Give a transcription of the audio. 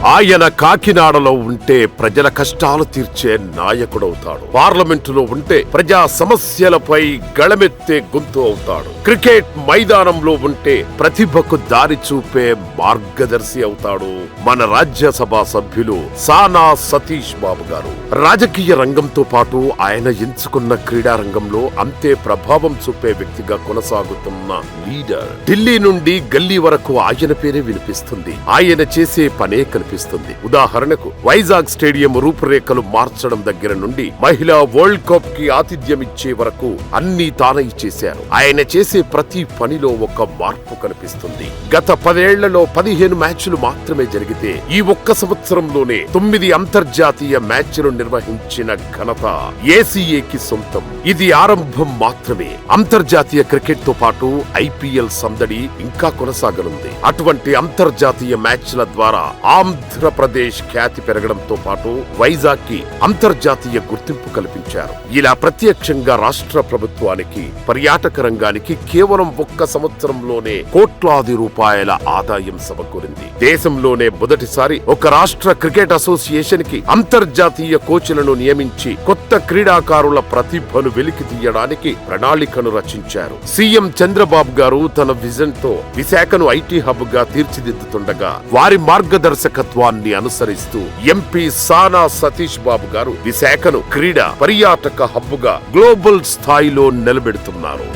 ఆయన కాకినాడలో ఉంటే ప్రజల కష్టాలు తీర్చే నాయకుడవుతాడు. పార్లమెంటులో ఉంటే ప్రజా సమస్యలపై గళమెత్తే గొంతు అవుతాడు. క్రికెట్ మైదానంలో ఉంటే ప్రతిభకు దారి చూపే మార్గదర్శి అవుతాడు మన రాజ్యసభ సభ్యులు సానా సతీష్ బాబు గారు. రాజకీయ రంగంతో పాటు ఆయన ఎంచుకున్న క్రీడా రంగంలో అంతే ప్రభావం చూపే వ్యక్తిగా కొనసాగుతున్న లీడర్. ఢిల్లీ నుండి గల్లీ వరకు ఆయన పేరే వినిపిస్తుంది. ఆయన చేసే పనే కనిపిస్తుంది. ఉదాహరణకు వైజాగ్ స్టేడియం రూపురేఖలు మార్చడం దగ్గర నుండి మహిళా వరల్డ్ కప్ కి ఆతిథ్యం ఇచ్చే వరకు అన్ని తానే చేశారు. ఆయన చేసే ప్రతి పనిలో ఒక మార్పు కనిపిస్తుంది. గత 10 ఏళ్లలో 15 మ్యాచ్లు మాత్రమే జరిగితే ఈ ఒక్క సంవత్సరంలోనే 9 అంతర్జాతీయ మ్యాచ్లు నిర్వహించిన ఘనత ఏసీఏకి సొంతం. ఇది ఆరంభం మాత్రమే. అంతర్జాతీయ క్రికెట్ తో పాటు ఐపీఎల్ సందడి ఇంకా కొనసాగనుంది. అటువంటి అంతర్జాతీయ మ్యాచ్ల ద్వారా ఆంధ్రప్రదేశ్ ఖ్యాతి పెరగడంతో పాటు వైజాగ్ కి అంతర్జాతీయ గుర్తింపు కల్పించారు. ఇలా ప్రత్యక్షంగా రాష్ట్ర ప్రభుత్వానికి, పర్యాటక రంగానికి కేవలం ఒక్క సంవత్సరంలోనే కోట్లాది రూపాయల ఆదాయం సమకూరింది. దేశంలోనే మొదటిసారి ఒక రాష్ట్ర క్రికెట్ అసోసియేషన్ కి అంతర్జాతీయ కోచ్లను నియమించి కొత్త క్రీడాకారుల ప్రతిభను వెలికి తీయడానికి ప్రణాళికను రచించారు. సీఎం చంద్రబాబు గారు తన విజన్ తో విశాఖను ఐటీ హబ్ గా తీర్చిదిద్దుతుండగా వారి మార్గదర్శకత్వాన్ని అనుసరిస్తూ ఎంపీ సానా సతీష్ బాబు గారు విశాఖను క్రీడా పర్యాటక హబ్ గా గ్లోబల్ స్థాయిలో నిలబెడుతున్నారు.